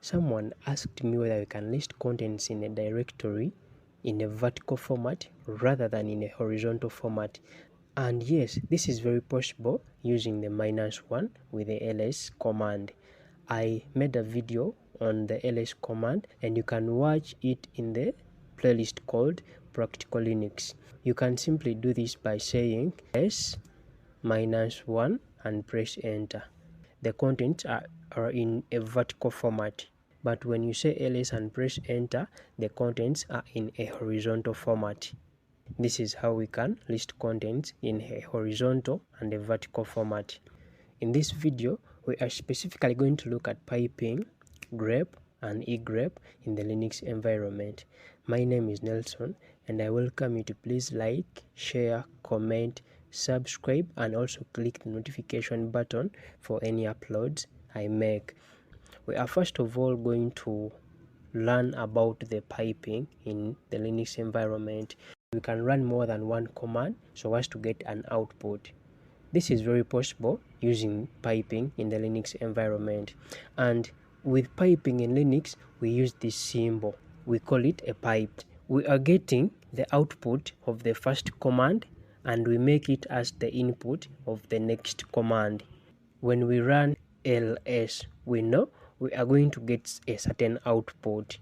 Someone asked me whether we can list contents in a directory in a vertical format rather than in a horizontal format. And yes, this is very possible using the -1 with the ls command. I made a video on the ls command and you can watch it in the playlist called Practical Linux. You can simply do this by saying s-1 and press enter. The contents are in a vertical format, but when you say ls and press enter, the contents are in a horizontal format. This is how we can list contents in a horizontal and a vertical format. In this video, we are specifically going to look at piping, grep, and egrep in the Linux environment. My name is Nelson, and I welcome you to please like, share, comment, subscribe, and also click the notification button for any uploads I make. We are first of all going to learn about the piping in the Linux environment. We can run more than one command so as to get an output. This is very possible using piping in the Linux environment. And with piping in Linux, we use this symbol. We call it a pipe. We are getting the output of the first command and we make it as the input of the next command. When we run ls, we know we are going to get a certain output.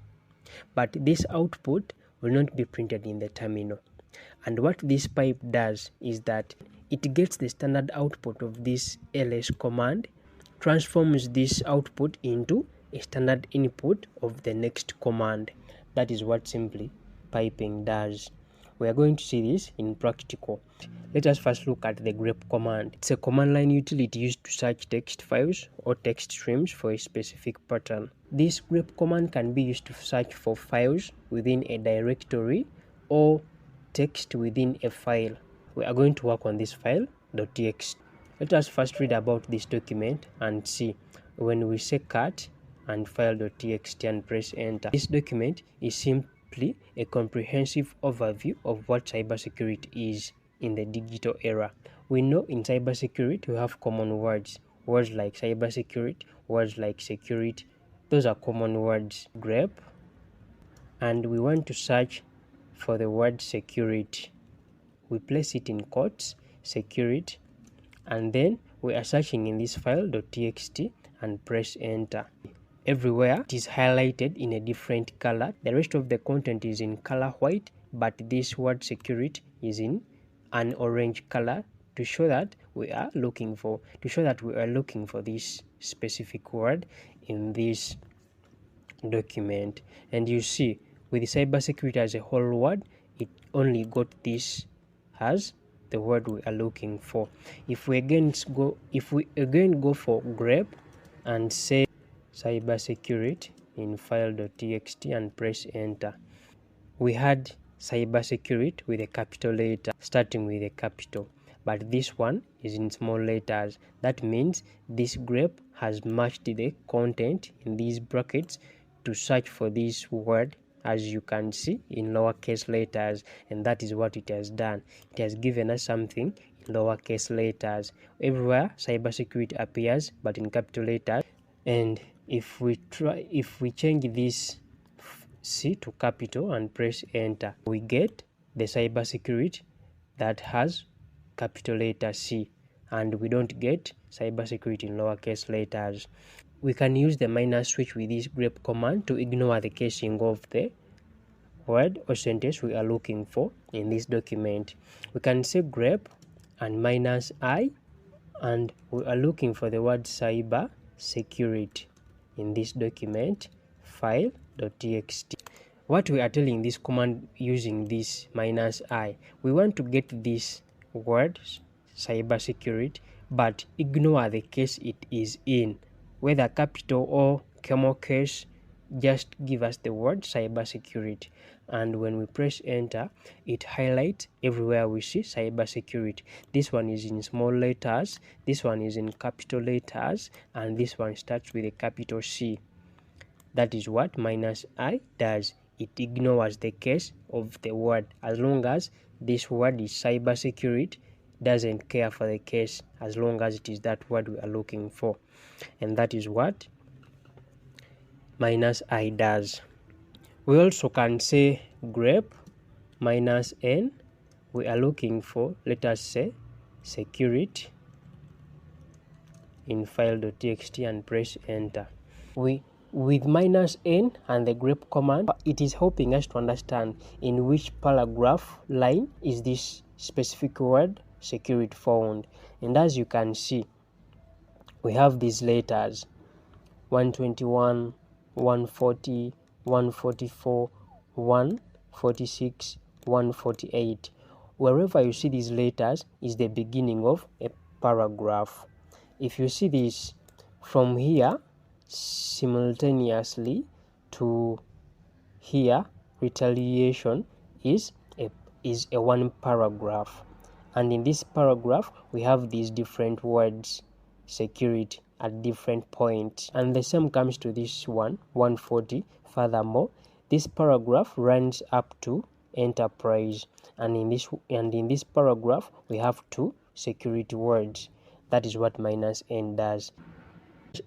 But this output will not be printed in the terminal. And what this pipe does is that it gets the standard output of this ls command, transforms this output into a standard input of the next command. That is what simply piping does. We are going to see this in practical. Let us first look at the grep command. It's a command line utility used to search text files or text streams for a specific pattern. This grep command can be used to search for files within a directory or text within a file. We are going to work on this file .txt. Let us first read about this document and see. When we say cat and file.txt and press enter, this document is simply a comprehensive overview of what cybersecurity is in the digital era. We know in cybersecurity we have common words like cybersecurity, words like security. Those are common words. Grep, and we want to search for the word security. We place it in quotes, security, and then we are searching in this file .txt and press enter. Everywhere it is highlighted in a different color. The rest of the content is in color white, but this word security is in an orange color to show that we are looking for this specific word in this document. And you see, with cybersecurity as a whole word, it only got this as the word we are looking for. If we again go for grep and say cybersecurity in file.txt and press enter, we had cybersecurity with a capital letter starting with a capital, but this one is in small letters. That means this grep has matched the content in these brackets to search for this word, as you can see, in lowercase letters, and that is what it has done. It has given us something in lowercase letters. Everywhere cybersecurity appears but in capital letters. And if we change this C to capital and press enter, we get the cybersecurity that has capital letter C, and we don't get cybersecurity in lowercase letters. We can use the minus switch with this grep command to ignore the casing of the word or sentence we are looking for in this document. We can say grep and -I, and we are looking for the word cyber security in this document file.txt. What we are telling this command using this -I, we want to get this word cybersecurity but ignore the case it is in, whether capital or camel case. Just give us the word cybersecurity, and when we press enter, it highlights everywhere we see cybersecurity. This one is in small letters, this one is in capital letters, and this one starts with a capital C. That is what -I does. It ignores the case of the word. As long as this word is cybersecurity, doesn't care for the case as long as it is that word we are looking for. And that is what minus I does. We also can say grep minus n. We are looking for, let us say, security in file.txt and press enter. With minus n and the grep command, it is helping us to understand in which paragraph line is this specific word security found. And as you can see, we have these letters 121, 140, 144, 146, 148. Wherever you see these letters is the beginning of a paragraph. If you see this from here simultaneously to here, retaliation is a one paragraph, and in this paragraph we have these different words security at different points, and the same comes to this one 140. Furthermore, this paragraph runs up to enterprise, and in this paragraph we have two security words. That is what minus n does.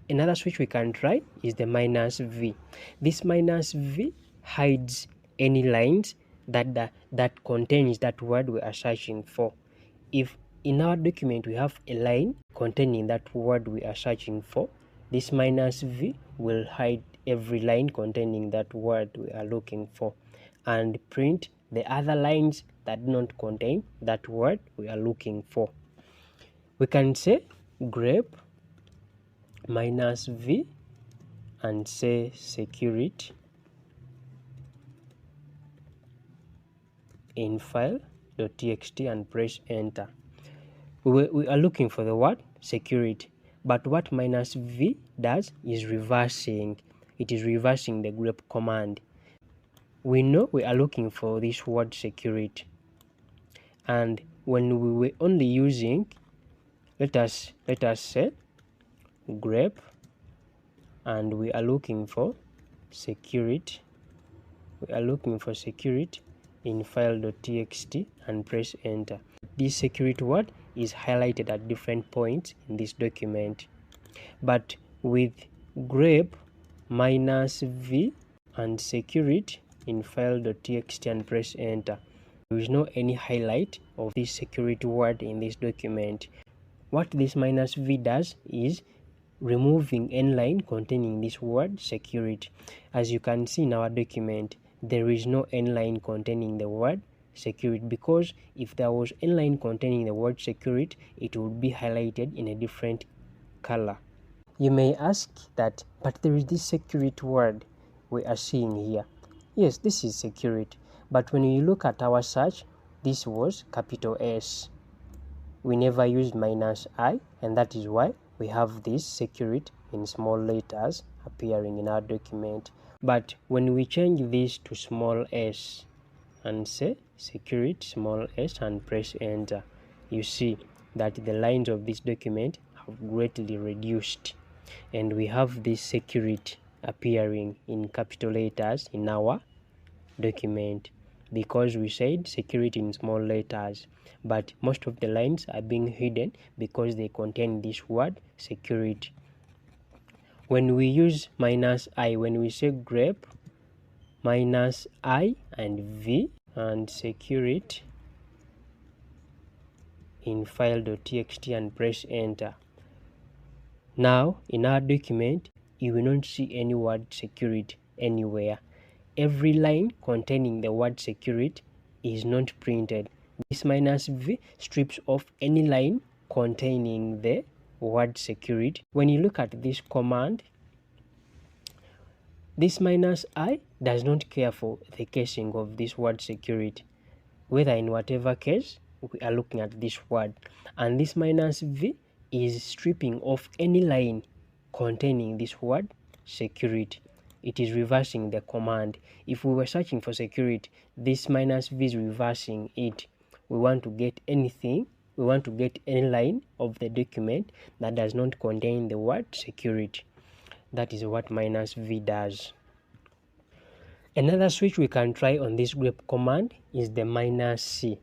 Another switch we can try is the minus v. This minus v hides any lines that contains that word we are searching for. If in our document we have a line containing that word we are searching for, this minus v will hide every line containing that word we are looking for and print the other lines that do not contain that word we are looking for. We can say grep minus v and say security in file.txt and press enter. We are looking for the word security, but what minus v does is reversing. It is reversing the grep command. We know we are looking for this word security, and when we were only using, let us say grep, and we are looking for security. We are looking for security in file.txt and press enter. This security word is highlighted at different points in this document, but with grep minus v and security in file.txt and press enter, there is no any highlight of this security word in this document. What this minus v does is removing n line containing this word security. As you can see in our document, there is no n line containing the word security, because if there was n line containing the word security, it would be highlighted in a different color. You may ask that, but there is this security word we are seeing here. Yes, this is security, but when you look at our search, this was capital S. We never used minus I, and that is why we have this security in small letters appearing in our document. But when we change this to small s and say security small s and press enter, you see that the lines of this document have greatly reduced, and we have this security appearing in capital letters in our document, because we said security in small letters, but most of the lines are being hidden because they contain this word security. When we use minus I, when we say grep minus I and v and security in file.txt and press enter, now in our document you will not see any word security anywhere. Every line containing the word security is not printed. This minus v strips off any line containing the word security. When you look at this command, this minus I does not care for the casing of this word security, whether in whatever case we are looking at this word, and this minus v is stripping off any line containing this word security. It is reversing the command. If we were searching for security, this minus v is reversing it. We want to get anything, we want to get any line of the document that does not contain the word security. That is what minus v does. Another switch we can try on this grep command is the minus c,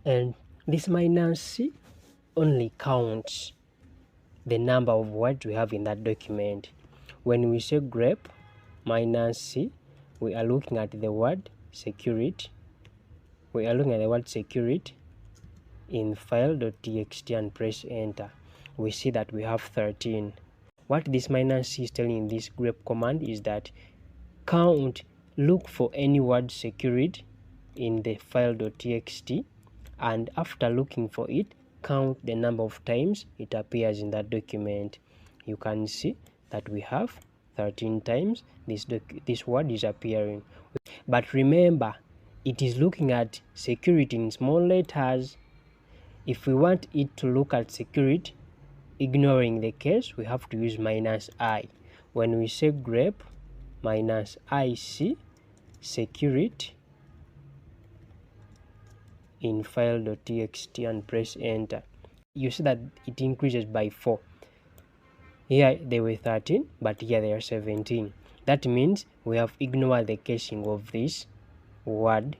and this minus c only counts the number of words we have in that document. When we say grep minus C, we are looking at the word security. We are looking at the word security in file.txt and press enter. We see that we have 13. What this minus C is telling in this grep command is that look for any word security in the file.txt, and after looking for it, count the number of times it appears in that document. You can see that we have 13 times this word is appearing. But remember, it is looking at security in small letters. If we want it to look at security ignoring the case, we have to use minus I. When we say grep minus IC security in file.txt and press enter, you see that it increases by 4. Here they were 13, but here they are 17. That means we have ignored the casing of this word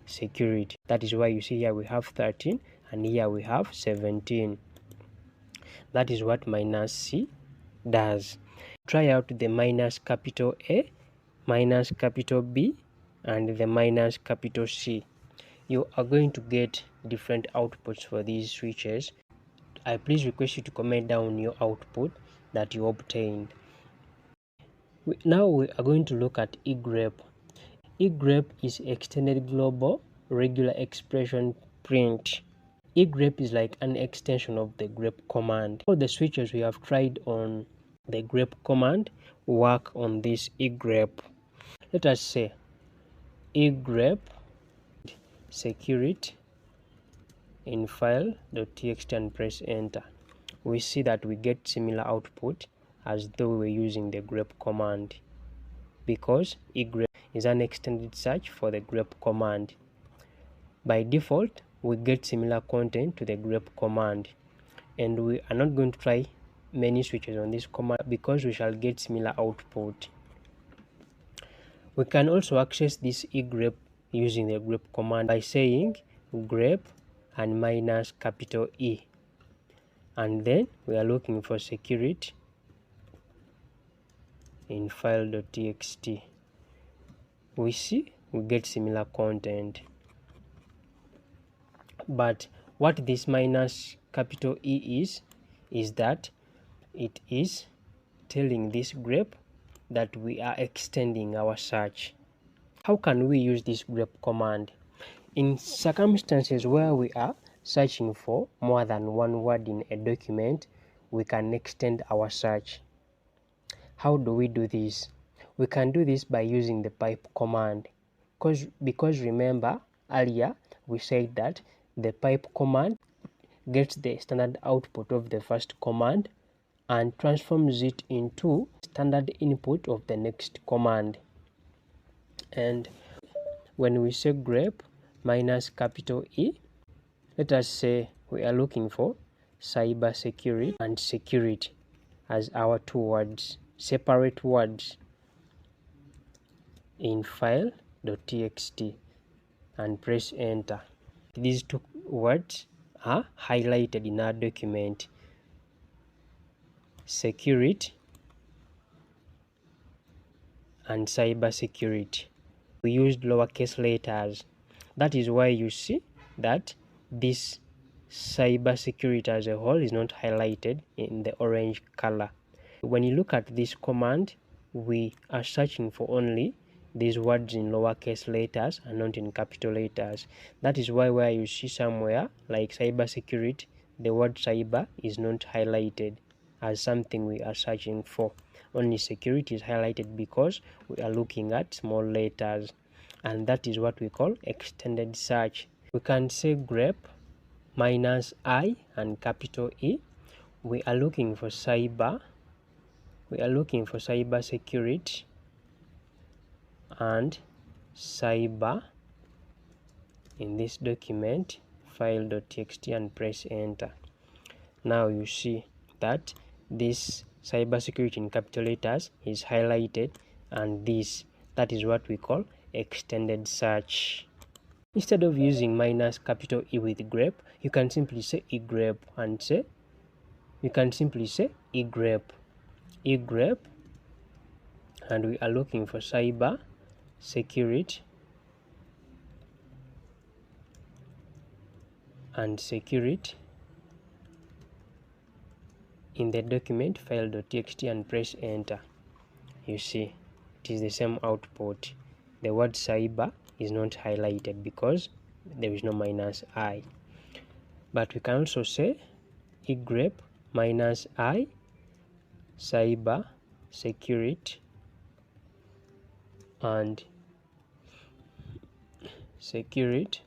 security. That is why you see here we have 13 and here we have 17. That is what minus C does. Try out the minus capital A, minus capital B, and the minus capital C. You are going to get different outputs for these switches. I please request you to comment down your output that you obtained. Now we are going to look at egrep. Egrep is extended global regular expression print. Egrep is like an extension of the grep command. All the switches we have tried on the grep command work on this egrep. Let us say egrep security in file.txt and press enter. We see that we get similar output as though we were using the grep command, because egrep is an extended search for the grep command. By default, we get similar content to the grep command, and we are not going to try many switches on this command because we shall get similar output. We can also access this egrep using the grep command by saying grep and minus capital E, and then we are looking for security in file.txt. We see we get similar content, but what this minus capital E is that it is telling this grep that we are extending our search. How can we use this grep command? In circumstances where we are searching for more than one word in a document, we can extend our search. How do we do this? We can do this by using the pipe command, because remember earlier we said that the pipe command gets the standard output of the first command and transforms it into standard input of the next command. And when we say grep minus capital E, let us say we are looking for cyber security and security as our two words, separate words in file.txt, and press enter. These two words are highlighted in our document: security and cyber security. We used lowercase letters. That is why you see that this cyber security as a whole is not highlighted in the orange color. When you look at this command, we are searching for only these words in lowercase letters and not in capital letters. That is why where you see somewhere like cyber security, the word cyber is not highlighted as something we are searching for. Only security is highlighted because we are looking at small letters, and that is what we call extended search. We can say grep minus I and capital E. We are looking for cyber security and cyber in this document file.txt and press enter. Now you see that this cyber security in capital letters is highlighted, and that is what we call extended search. Instead of using minus capital E with grep, you can simply say egrep and say egrep and we are looking for cyber security and security in the document file.txt and press enter. You see it is the same output. The word cyber is not highlighted because there is no -i, but we can also say egrep -i cyber security and security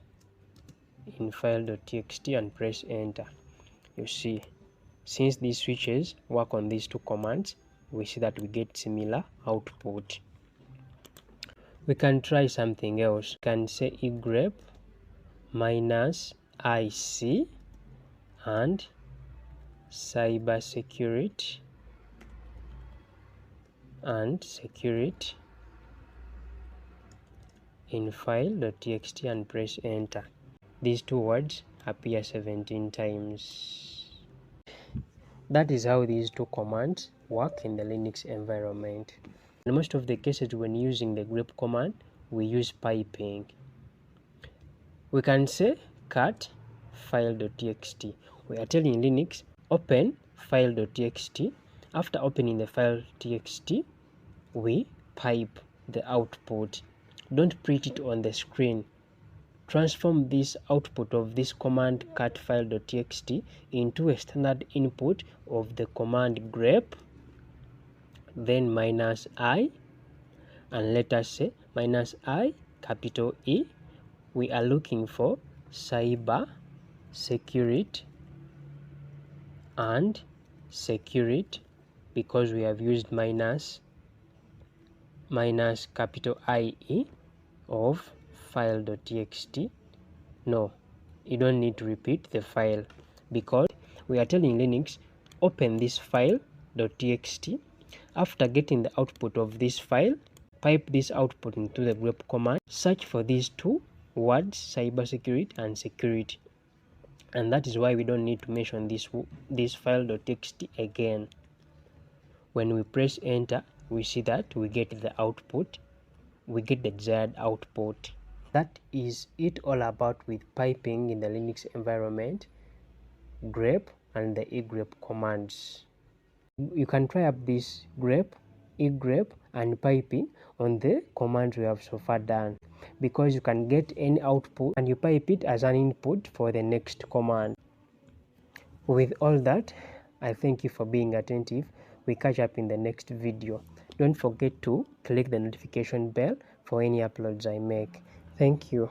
in file.txt and press enter. You see, since these switches work on these two commands, we see that we get similar output. We can try something else. We can say egrep -ic and cyber security and security in file.txt and press enter. These two words appear 17 times. That is how these two commands work in the Linux environment. In most of the cases when using the grep command, we use piping. We can say cat file.txt. We are telling Linux open file.txt. After opening the file.txt, we pipe the output. Don't print it on the screen. Transform this output of this command cat file.txt into a standard input of the command grep, then -i, and let us say -i capital E. We are looking for cyber security and security because we have used minus capital IE of file.txt. No, you don't need to repeat the file because we are telling Linux open this file.txt. After getting the output of this file, pipe this output into the grep command, search for these two words, cybersecurity and security, and that is why we don't need to mention this file.txt again. When we press enter, we see that we get the output, we get the desired output. That is it all about with piping in the Linux environment, grep and the egrep commands. You can try up this grep, egrep and piping on the commands we have so far done, because you can get any output and you pipe it as an input for the next command. With all that, I thank you for being attentive. We catch up in the next video. Don't forget to click the notification bell for any uploads I make. Thank you.